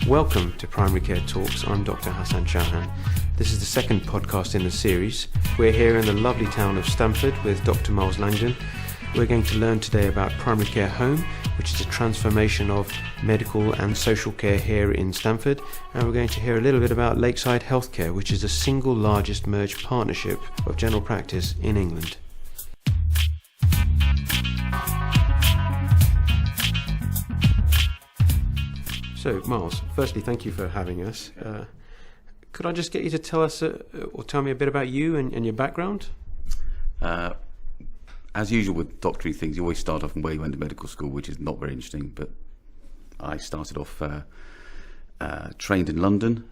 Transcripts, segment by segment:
Welcome to Primary Care Talks. I'm Dr. Hasan Chowhan. This is the second podcast in the series. We're here in the lovely town of Stamford with Dr. Miles Langdon. We're going to learn today about Primary Care Home, which is a transformation of medical and social care here in Stamford. And we're going to hear a little bit about Lakeside Healthcare, which is the single largest merged partnership of general practice in England. So, Miles, firstly, thank you for having us. Could I just get you to tell us or tell me a bit about you and your background? As usual with doctory things, you always start off from where you went to medical school, which is not very interesting. But I started off trained in London,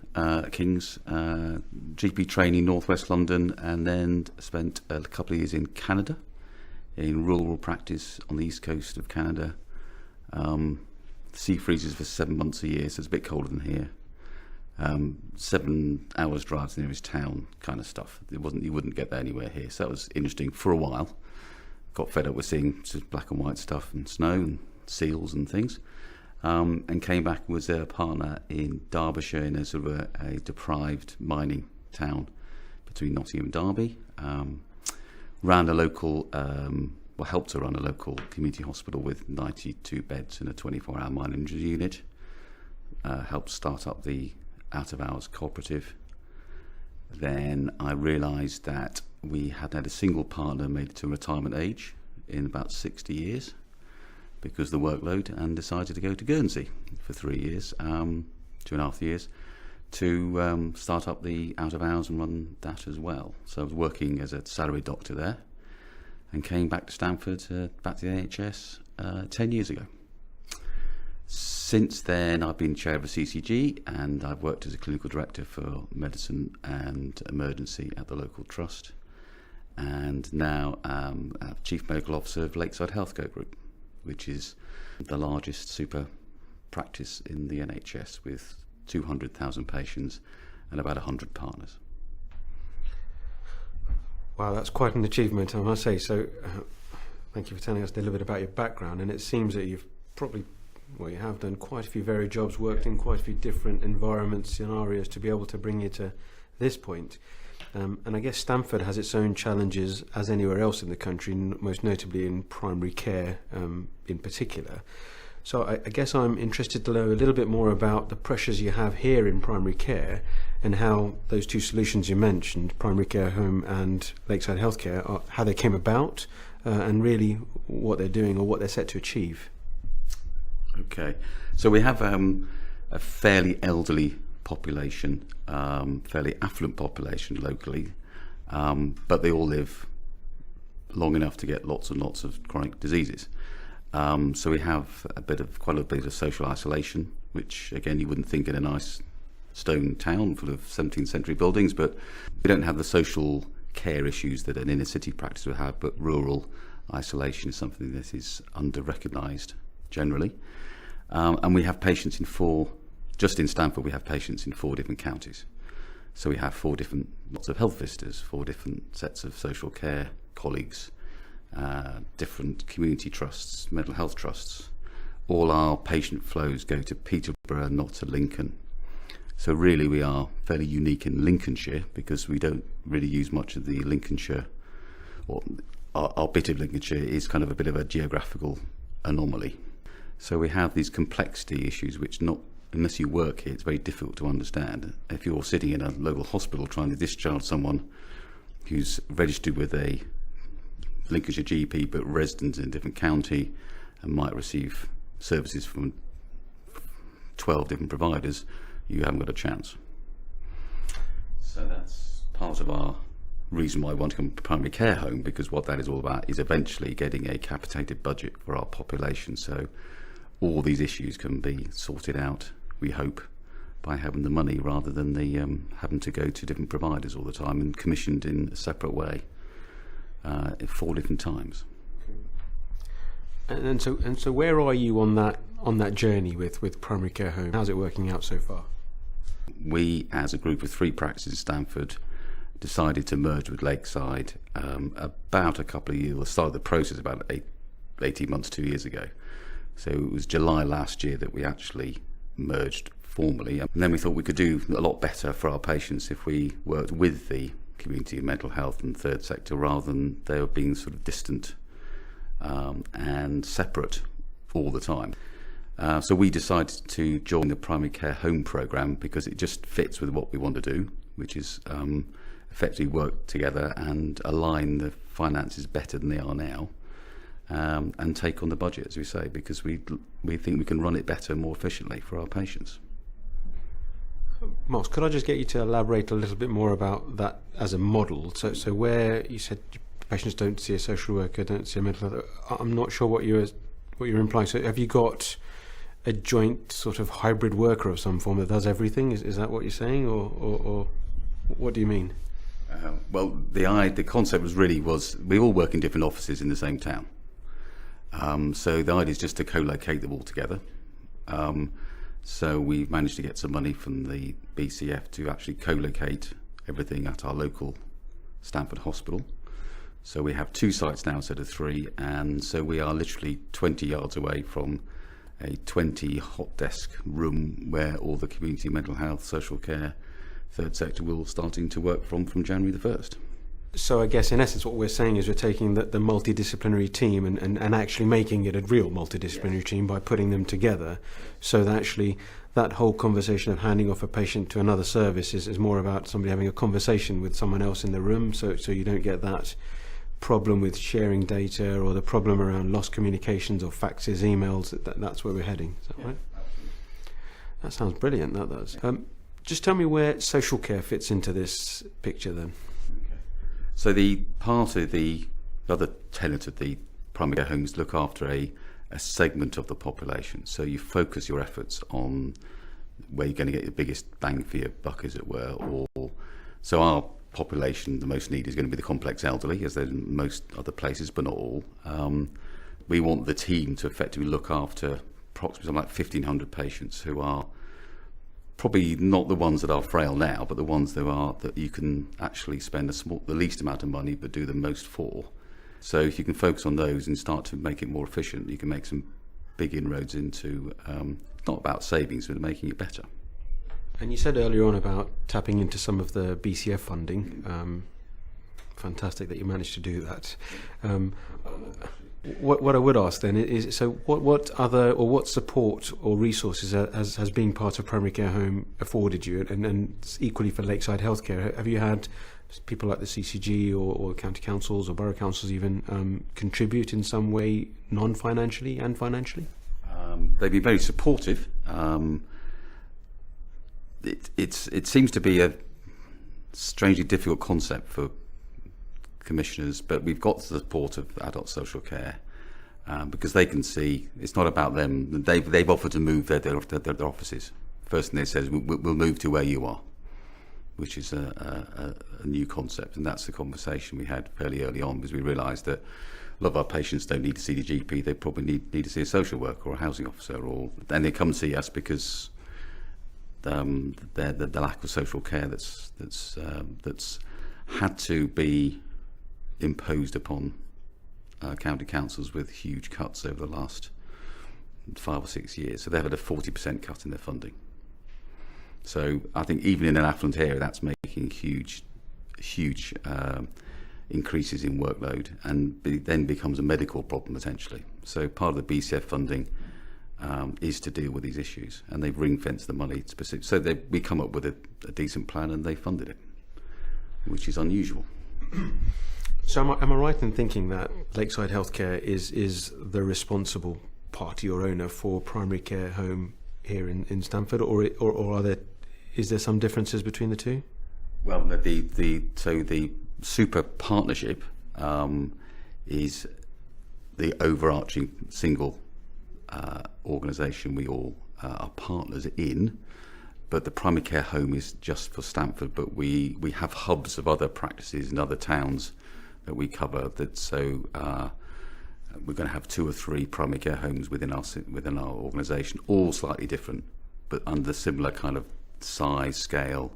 King's, GP training, Northwest London, and then spent a couple of years in Canada, in rural practice on the east coast of Canada. Sea freezes for 7 months a year, so it's a bit colder than here. 7 hours drive to the nearest town, kind of stuff. You wouldn't get that anywhere here. So that was interesting for a while. Got fed up with seeing just black and white stuff and snow and seals and things, and came back and was a partner in Derbyshire in a sort of a deprived mining town between Nottingham and Derby. Ran a local. Helped to run a local community hospital with 92 beds and a 24-hour minor injury unit. Helped start up the out-of-hours cooperative. Then I realised that we hadn't had a single partner made it to retirement age in about 60 years because of the workload, and decided to go to Guernsey for 3 years, 2.5 years, to start up the out-of-hours and run that as well. So I was working as a salaried doctor there, and came back to Stamford, back to the NHS 10 years ago. Since then, I've been chair of a CCG, and I've worked as a clinical director for medicine and emergency at the local trust, and now I'm chief medical officer of Lakeside Healthcare Group, which is the largest super practice in the NHS with 200,000 patients and about 100 partners. Wow, that's quite an achievement, I must say. So thank you for telling us a little bit about your background. And it seems that you've you have done quite a few varied jobs, worked in quite a few different environments, scenarios to be able to bring you to this point. And I guess Stamford has its own challenges as anywhere else in the country, most notably in primary care in particular. So I guess I'm interested to know a little bit more about the pressures you have here in primary care, and how those two solutions you mentioned, Primary Care Home and Lakeside Healthcare, how they came about, and really what they're doing or what they're set to achieve. Okay, so we have a fairly elderly population, fairly affluent population locally, but they all live long enough to get lots and lots of chronic diseases. So we have quite a bit of social isolation, which again you wouldn't think in a nice stone town full of 17th century buildings, but we don't have the social care issues that an inner city practice would have, but rural isolation is something that is under-recognised generally. And we have patients just in Stamford we have patients in 4 different counties. So we have 4 different lots of health visitors, 4 different sets of social care colleagues, different community trusts, mental health trusts. All our patient flows go to Peterborough, not to Lincoln. So really we are fairly unique in Lincolnshire, because we don't really use much of the Lincolnshire, or our bit of Lincolnshire is kind of a bit of a geographical anomaly. So we have these complexity issues which, unless you work here, it's very difficult to understand. If you're sitting in a local hospital trying to discharge someone who's registered with a Lincolnshire GP but resident in a different county and might receive services from 12 different providers, you haven't got a chance. So that's part of our reason why we want to come to Primary Care Home, because what that is all about is eventually getting a capitated budget for our population, so all these issues can be sorted out, we hope, by having the money rather than having to go to different providers all the time and commissioned in a separate way at 4 different times. And so where are you on that journey with Primary Care Home? How's it working out so far? We, as a group of 3 practices in Stamford, decided to merge with Lakeside about a couple of years, started the process about 18 months, 2 years ago. So it was July last year that we actually merged formally. And then we thought we could do a lot better for our patients if we worked with the community of mental health and third sector rather than they were being sort of distant and separate all the time. So we decided to join the primary care home programme because it just fits with what we want to do, which is effectively work together and align the finances better than they are now, and take on the budget, as we say, because we think we can run it better, more efficiently for our patients. Miles, could I just get you to elaborate a little bit more about that as a model? So where you said patients don't see a social worker, don't see a mental health, I'm not sure what you're implying. So have you got a joint sort of hybrid worker of some form that does everything? Is that what you're saying, or what do you mean? Well, the concept was we all work in different offices in the same town. So the idea is just to co-locate them all together. So we've managed to get some money from the BCF to actually co-locate everything at our local Stamford Hospital. So we have 2 sites now instead of 3, and so we are literally 20 yards away from a 20 hot desk room where all the community mental health, social care, third sector will starting to work from January the 1st. So I guess in essence what we're saying is we're taking the multidisciplinary team and actually making it a real multidisciplinary team by putting them together, so that actually that whole conversation of handing off a patient to another service is more about somebody having a conversation with someone else in the room, so you don't get that problem with sharing data or the problem around lost communications or faxes, emails. That's where we're heading. Is that right? That sounds brilliant, that does. Just tell me where social care fits into this picture then. So the part of the other tenet of the primary care homes look after a segment of the population. So you focus your efforts on where you're going to get the biggest bang for your buck, as it were. So our population, the most need is going to be the complex elderly, as there in most other places, but not all. We want the team to effectively look after approximately like 1,500 patients who are probably not the ones that are frail now, but the ones that you can actually spend the least amount of money but do the most for. So if you can focus on those and start to make it more efficient, you can make some big inroads into not about savings, but making it better. And you said earlier on about tapping into some of the BCF funding. Fantastic that you managed to do that. What I would ask then is, so what other or what support or resources has being part of primary care home afforded you, and equally for Lakeside Healthcare? Have you had people like the CCG or county councils or borough councils even contribute in some way, non-financially and financially? They've been very supportive. It seems to be a strangely difficult concept for commissioners, but we've got the support of adult social care because they can see it's not about them. They've offered to move their offices. First thing they said is we'll move to where you are, which is a new concept, and that's the conversation we had fairly early on, because we realised that a lot of our patients don't need to see the GP. They probably need to see a social worker or a housing officer, and they come see us because the lack of social care that's had to be imposed upon county councils with huge cuts over the last 5 or 6 years. So they've had a 40% cut in their funding. So I think even in an affluent area, that's making huge increases in workload, and then becomes a medical problem potentially. So part of the BCF funding is to deal with these issues, and they've ring-fenced the money specific. So we come up with a decent plan, and they funded it, which is unusual. So am I right in thinking that Lakeside Healthcare is the responsible party or owner for primary care home here in Stamford, or is there some differences between the two? Well, the super partnership is the overarching single organisation we all are partners in, but the primary care home is just for Stamford. But we have hubs of other practices in other towns that we cover. We're going to have 2 or 3 primary care homes within our organisation, all slightly different, but under similar kind of size, scale,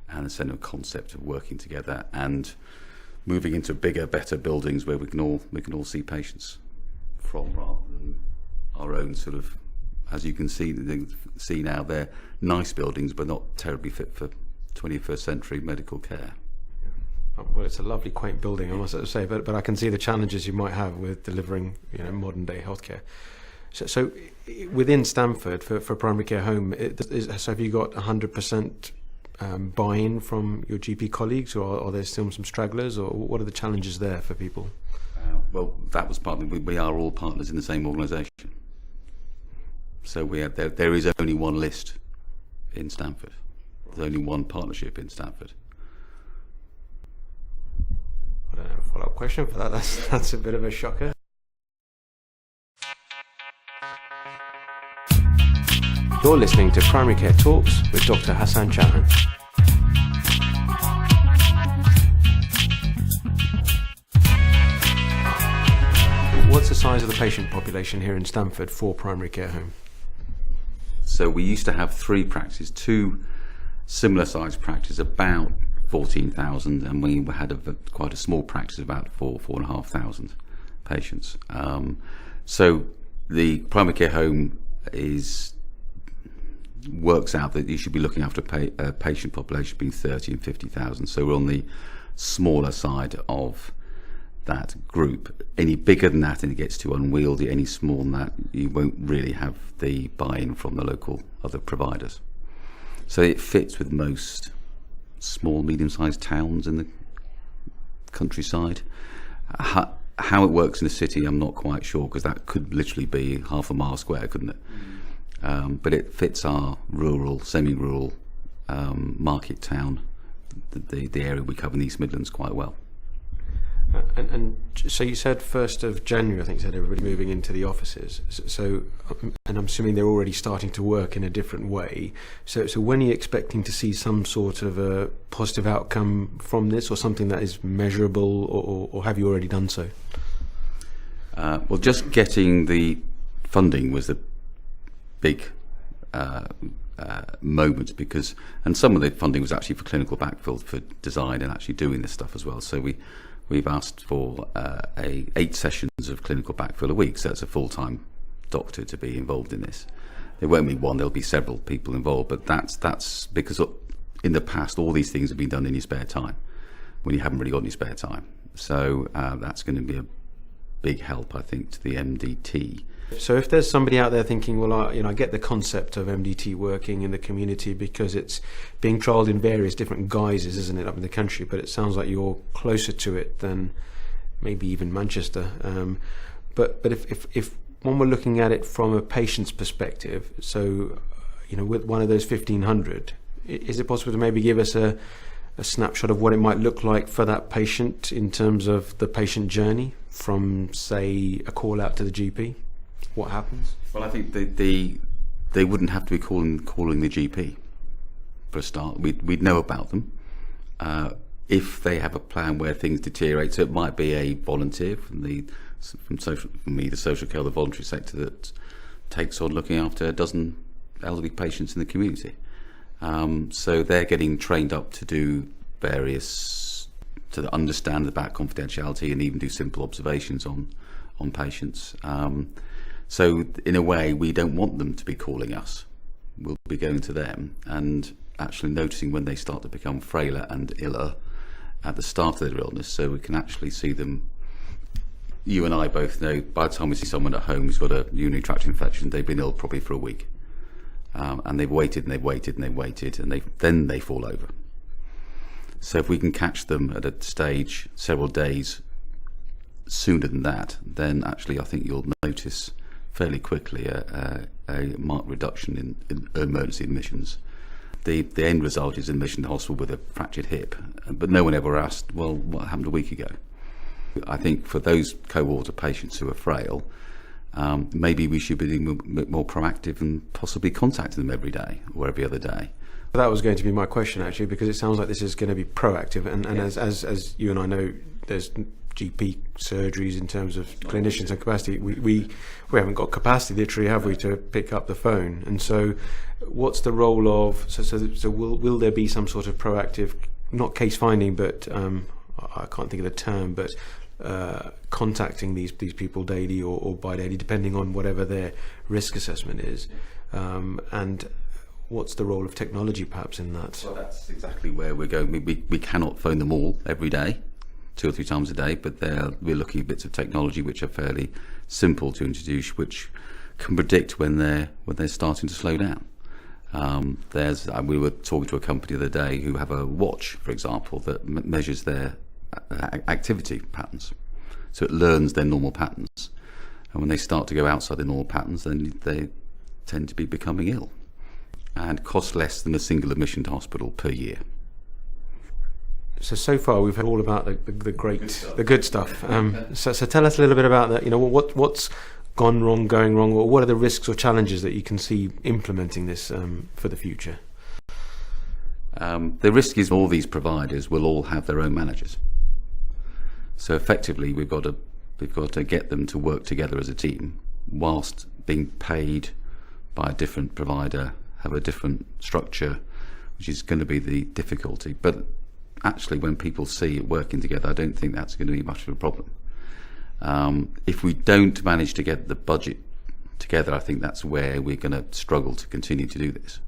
and a similar concept of working together and moving into bigger, better buildings where we can all see patients from, rather than our own sort of as you can see now, they're nice buildings, but not terribly fit for 21st century medical care. Well, it's a lovely, quaint building, I must say, but I can see the challenges you might have with delivering, modern day healthcare. So within Stamford for primary care home, so have you got 100% buy-in from your GP colleagues, or are there still some stragglers, or what are the challenges there for people? Well, that was partly, we are all partners in the same organisation. So there is only one list in Stamford. There's only one partnership in Stamford. I don't have a follow-up question for that. That's a bit of a shocker. You're listening to Primary Care Talks with Dr. Hasan Chowhan. What's the size of the patient population here in Stamford for primary care home? So we used to have 3 practices, 2 similar sized practices, about 14,000, and we had quite a small practice, about 4,500 patients. So the primary care home works out that you should be looking after a patient population between 30 and 50,000. So we're on the smaller side of that group. Any bigger than that and it gets too unwieldy, any smaller than that, you won't really have the buy-in from the local other providers. So it fits with most small, medium-sized towns in the countryside. How it works in the city, I'm not quite sure, because that could literally be half a mile square, couldn't it? But it fits our rural, semi-rural market town, the area we cover in the East Midlands, quite well. And so you said 1st of January, I think you said everybody moving into the offices. So, and I'm assuming they're already starting to work in a different way. So when are you expecting to see some sort of a positive outcome from this, or something that is measurable, or have you already done so? Well, just getting the funding was the big moment, and some of the funding was actually for clinical backfill, for design and actually doing this stuff as well. So we've asked for 8 sessions of clinical backfill a week, so it's a full-time doctor to be involved in this. There won't be one, there'll be several people involved, but that's because in the past all these things have been done in your spare time, when you haven't really got any spare time. So that's going to be a big help, I think, to the MDT. So if there's somebody out there thinking, well, I get the concept of MDT working in the community because it's being trialled in various different guises, isn't it, up in the country, but it sounds like you're closer to it than maybe even Manchester. But if one were looking at it from a patient's perspective, so, with one of those 1,500, is it possible to maybe give us a snapshot of what it might look like for that patient in terms of the patient journey from, say, a call out to the GP? What happens? Well, I think they wouldn't have to be calling the GP for a start. We'd know about them. If they have a plan where things deteriorate, so it might be a volunteer from the social care, the voluntary sector, that takes on looking after a dozen elderly patients in the community. So they're getting trained up to do to understand about confidentiality and even do simple observations on patients. So in a way, we don't want them to be calling us. We'll be going to them and actually noticing when they start to become frailer and iller at the start of their illness, so we can actually see them. You and I both know, by the time we see someone at home who's got a urinary tract infection, they've been ill probably for a week. And they've waited and they've waited and they've waited, and then they fall over. So if we can catch them at a stage several days sooner than that, then actually I think you'll notice fairly quickly a marked reduction in emergency admissions. The end result is admission to hospital with a fractured hip, but no one ever asked, well, what happened a week ago? I think for those cohort of patients who are frail, maybe we should be being a bit more proactive and possibly contacting them every day or every other day. That was going to be my question, actually, because it sounds like this is going to be proactive, and yeah. as you and I know, there's GP surgeries in terms of clinicians and capacity. We haven't got capacity, literally, have we, to pick up the phone? And so what's the role of, so will there be some sort of proactive, not case finding, but I can't think of the term, but contacting these people daily or bi-daily, depending on whatever their risk assessment is, and what's the role of technology perhaps in that? Well, that's exactly where we're going. We cannot phone them all every day, 2 or 3 times a day, but we're looking at bits of technology which are fairly simple to introduce, which can predict when they're starting to slow down. We were talking to a company the other day who have a watch, for example, that measures their activity patterns. So it learns their normal patterns. And when they start to go outside the normal patterns, then they tend to be becoming ill and cost less than a single admission to hospital per year. So far we've heard all about the good stuff. So tell us a little bit about that. What's gone wrong, going wrong, or what are the risks or challenges that you can see implementing this for the future? The risk is all these providers will all have their own managers. So effectively, we've got to get them to work together as a team, whilst being paid by a different provider, have a different structure, which is going to be the difficulty. But actually, when people see it working together, I don't think that's going to be much of a problem. If we don't manage to get the budget together, I think that's where we're going to struggle to continue to do this.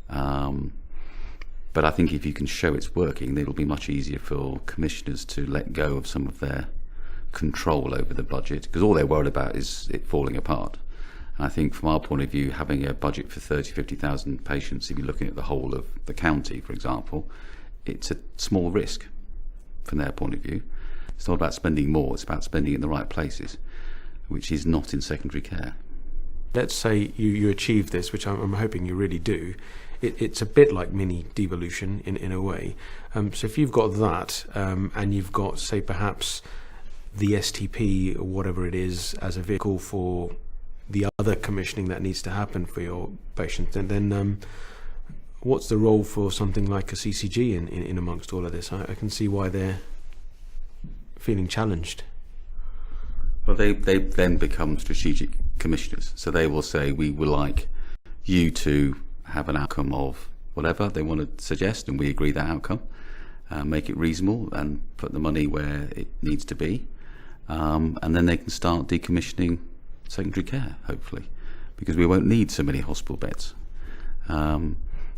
But I think if you can show it's working, it'll be much easier for commissioners to let go of some of their control over the budget, because all they're worried about is it falling apart. And I think from our point of view, having a budget for 50,000 patients, if you're looking at the whole of the county, for example, it's a small risk from their point of view. It's not about spending more, it's about spending in the right places, which is not in secondary care. Let's say you achieve this, which I'm hoping you really do. It's a bit like mini devolution in a way. So if you've got that, and you've got, say, perhaps the STP or whatever it is as a vehicle for the other commissioning that needs to happen for your patients, and then what's the role for something like a CCG in amongst all of this? I can see why they're feeling challenged. Well, they then become strategic commissioners. So they will say, we would like you to have an outcome of whatever they want to suggest, and we agree that outcome, make it reasonable and put the money where it needs to be, and then they can start decommissioning secondary care, hopefully, because we won't need so many hospital beds.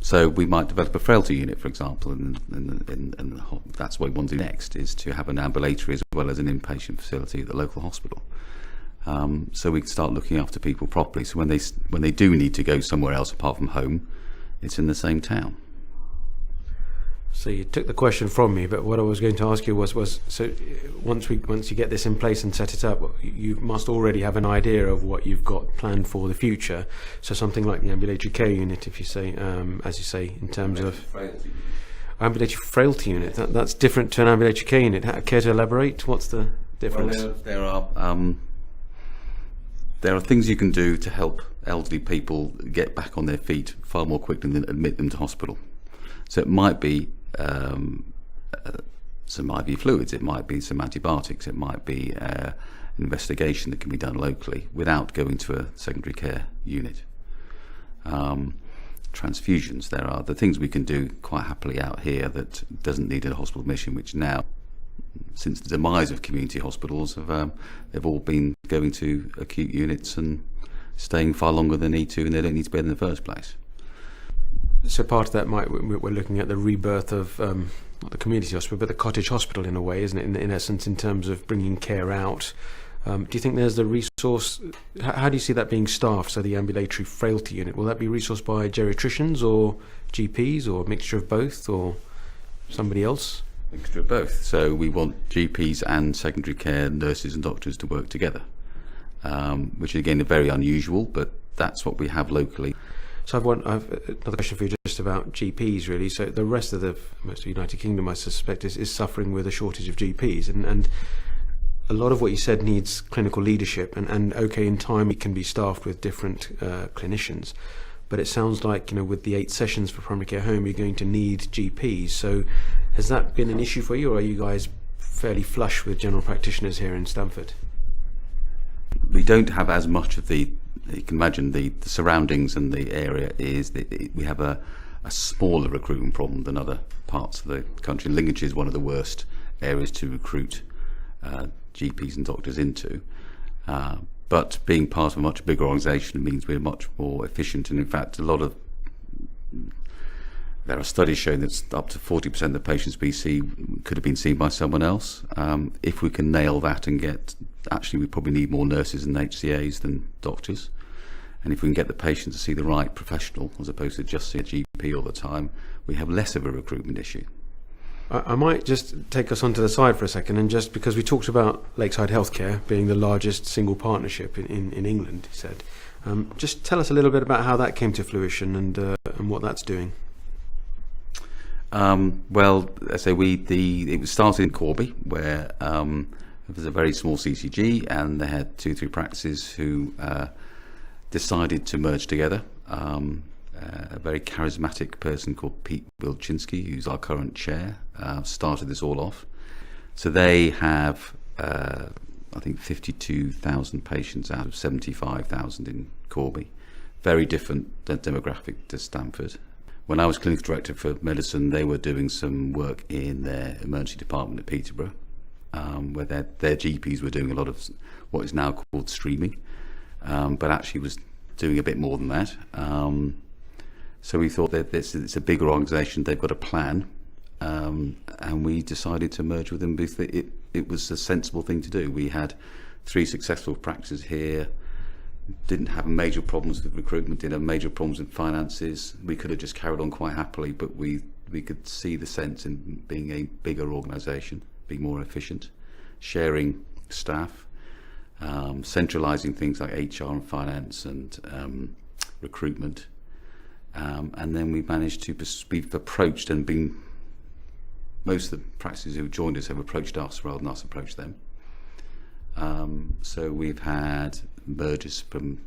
So we might develop a frailty unit, for example, and that's what we want to do next, is to have an ambulatory as well as an inpatient facility at the local hospital. So we can start looking after people properly. So when they do need to go somewhere else apart from home, it's in the same town. So you took the question from me, but what I was going to ask you was so once you get this in place and set it up, you must already have an idea of what you've got planned for the future. So something like the ambulatory care unit, if you say, as you say, in terms of ambulatory frailty unit, that's different to an ambulatory care unit. Care to elaborate? What's the difference? Well, there are things you can do to help elderly people get back on their feet far more quickly than admit them to hospital. So it might be some IV fluids, it might be some antibiotics, it might be an investigation that can be done locally without going to a secondary care unit. Transfusions, there are the things we can do quite happily out here that doesn't need a hospital admission, which now, since the demise of community hospitals, they've all been going to acute units and staying far longer than they need to, and they don't need to be in the first place. So part of that we're looking at the rebirth of not the community hospital, but the cottage hospital in a way, isn't it? In essence, in terms of bringing care out. Do you think there's the resource? How do you see that being staffed? So the ambulatory frailty unit, will that be resourced by geriatricians or GPs, or a mixture of both, or somebody else? Mixture of both. So we want GPs and secondary care nurses and doctors to work together, which again are very unusual, but that's what we have locally. So I've another question for you, just about GPs, really. So the rest of most of the United Kingdom, I suspect, is suffering with a shortage of GPs, and a lot of what you said needs clinical leadership, and okay, in time it can be staffed with different clinicians, but it sounds like, with the 8 sessions for primary care home, you're going to need GPs. So has that been an issue for you, or are you guys fairly flush with general practitioners here in Stamford? We don't have as much of the, you can imagine the surroundings and the area is that we have a smaller recruitment problem than other parts of the country. Lincolnshire is one of the worst areas to recruit GPs and doctors into. But being part of a much bigger organisation means we're much more efficient, and in fact there are studies showing that up to 40% of the patients we see could have been seen by someone else. If we can nail that and we probably need more nurses and HCAs than doctors. And if we can get the patient to see the right professional as opposed to just see a GP all the time, we have less of a recruitment issue. I might just take us onto the side for a second, and just because we talked about Lakeside Healthcare being the largest single partnership in England, he said, just tell us a little bit about how that came to fruition and what that's doing. Well, I say it was started in Corby, where it was a very small CCG, and they had 2-3 practices who decided to merge together. A very charismatic person called Pete Wilczynski, who's our current chair, started this all off. So they have, I think, 52,000 patients out of 75,000 in Corby. Very different demographic to Stamford. When I was clinical director for medicine, they were doing some work in their emergency department at Peterborough, where their GPs were doing a lot of what is now called streaming, but actually was doing a bit more than that. So we thought that it's a bigger organisation, they've got a plan, and we decided to merge with them because it was a sensible thing to do. We had 3 successful practices here, didn't have major problems with recruitment, didn't have major problems with finances. We could have just carried on quite happily, but we could see the sense in being a bigger organisation, being more efficient, sharing staff, centralising things like HR and finance and recruitment. And then we managed to be approached and been, most of the practices who joined us have approached us rather than us approach them. So we've had mergers from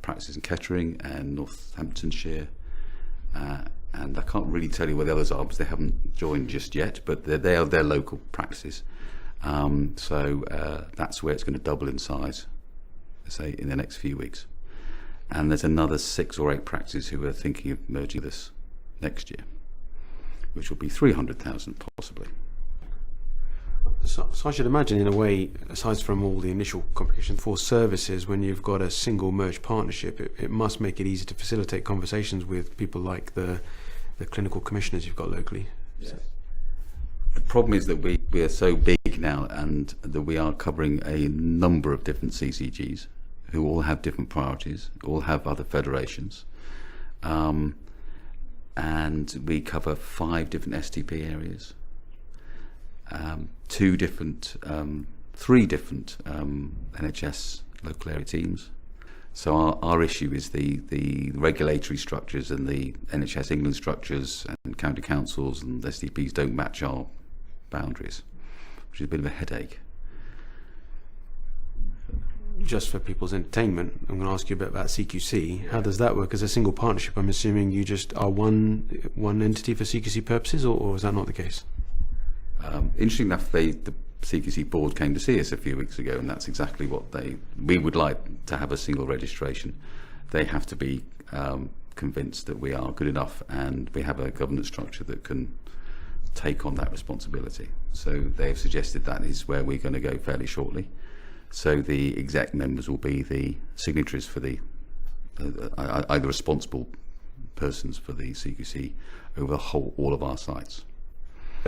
practices in Kettering and Northamptonshire, and I can't really tell you where the others are because they haven't joined just yet, but they're local practices. So that's where it's going to double in size, say, in the next few weeks. And there's another 6 or 8 practices who are thinking of merging this next year, which will be 300,000 possibly. So I should imagine, in a way, aside from all the initial complications for services, when you've got a single merged partnership, it must make it easy to facilitate conversations with people like the clinical commissioners you've got locally. Yes. The problem is that we are so big now, and that we are covering a number of different CCGs who all have different priorities, all have other federations, and we cover 5 different STP areas, 3 different NHS local area teams. So our issue is the regulatory structures, and the NHS England structures and county councils and STPs don't match our boundaries, which is a bit of a headache. Just for people's entertainment, I'm going to ask you a bit about CQC. How does that work as a single partnership? I'm assuming you just are one entity for CQC purposes, or is that not the case? Interesting enough, the CQC board came to see us a few weeks ago, and that's exactly what we would like to have a single registration. They have to be convinced that we are good enough and we have a governance structure that can take on that responsibility. So they've suggested that is where we're going to go fairly shortly. So the exec members will be the signatories for the either responsible persons for the CQC over all of our sites.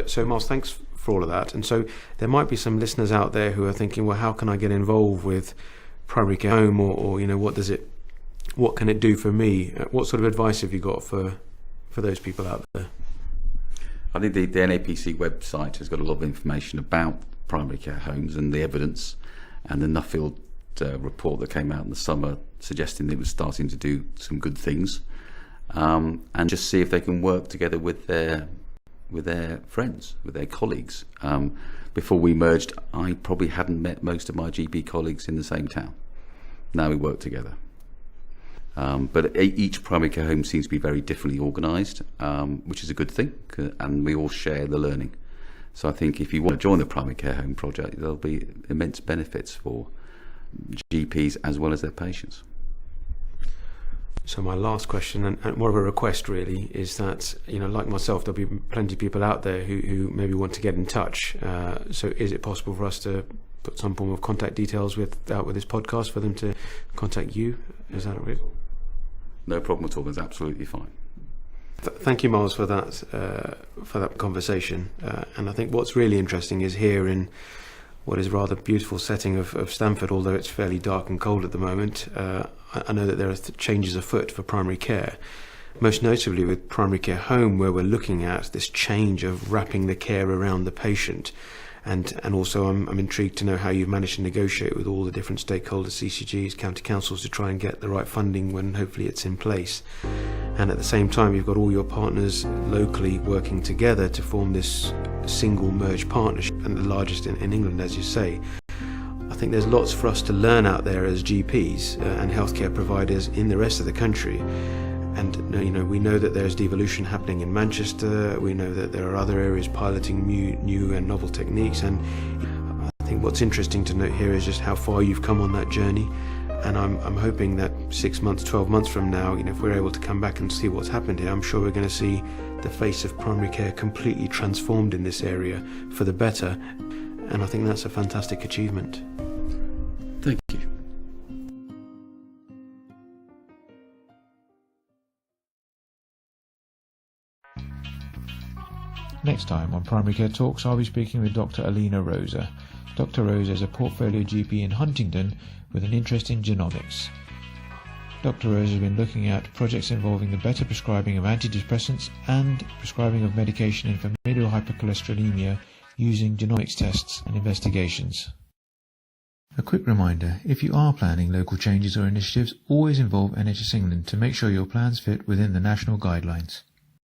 So Miles, thanks for all of that. And so there might be some listeners out there who are thinking, well, how can I get involved with Primary Care Home, or what can it do for me? What sort of advice have you got for those people out there? I think the NAPC website has got a lot of information about primary care homes and the evidence, and the Nuffield report that came out in the summer suggesting it was starting to do some good things, and just see if they can work together with their friends, with their colleagues. Before we merged, I probably hadn't met most of my GP colleagues in the same town. Now we work together. But each primary care home seems to be very differently organised, which is a good thing, and we all share the learning. So I think if you want to join the primary care home project, there'll be immense benefits for GPs as well as their patients. So my last question, and more of a request really, is that, like myself, there'll be plenty of people out there who maybe want to get in touch. So is it possible for us to put some form of contact details out with this podcast for them to contact you? Is that right? No problem at all. That's absolutely fine. Thank you, Miles, for that conversation. And I think what's really interesting is here in what is a rather beautiful setting of Stamford, although it's fairly dark and cold at the moment. I know that there are changes afoot for primary care, most notably with Primary Care Home, where we're looking at this change of wrapping the care around the patient. And also I'm intrigued to know how you've managed to negotiate with all the different stakeholders, CCGs, county councils, to try and get the right funding when hopefully it's in place. And at the same time, you've got all your partners locally working together to form this single merged partnership, and the largest in England, as you say. I think there's lots for us to learn out there as GPs and healthcare providers in the rest of the country. And we know that there's devolution happening in Manchester. We know that there are other areas piloting new and novel techniques. And I think what's interesting to note here is just how far you've come on that journey. And I'm hoping that 6 months, 12 months from now, if we're able to come back and see what's happened here, I'm sure we're going to see the face of primary care completely transformed in this area for the better. And I think that's a fantastic achievement. Thank you. Next time on Primary Care Talks, I'll be speaking with Dr. Alina Rosa. Dr. Rosa is a portfolio GP in Huntingdon with an interest in genomics. Dr. Rosa has been looking at projects involving the better prescribing of antidepressants and prescribing of medication in familial hypercholesterolemia using genomics tests and investigations. A quick reminder, if you are planning local changes or initiatives, always involve NHS England to make sure your plans fit within the national guidelines.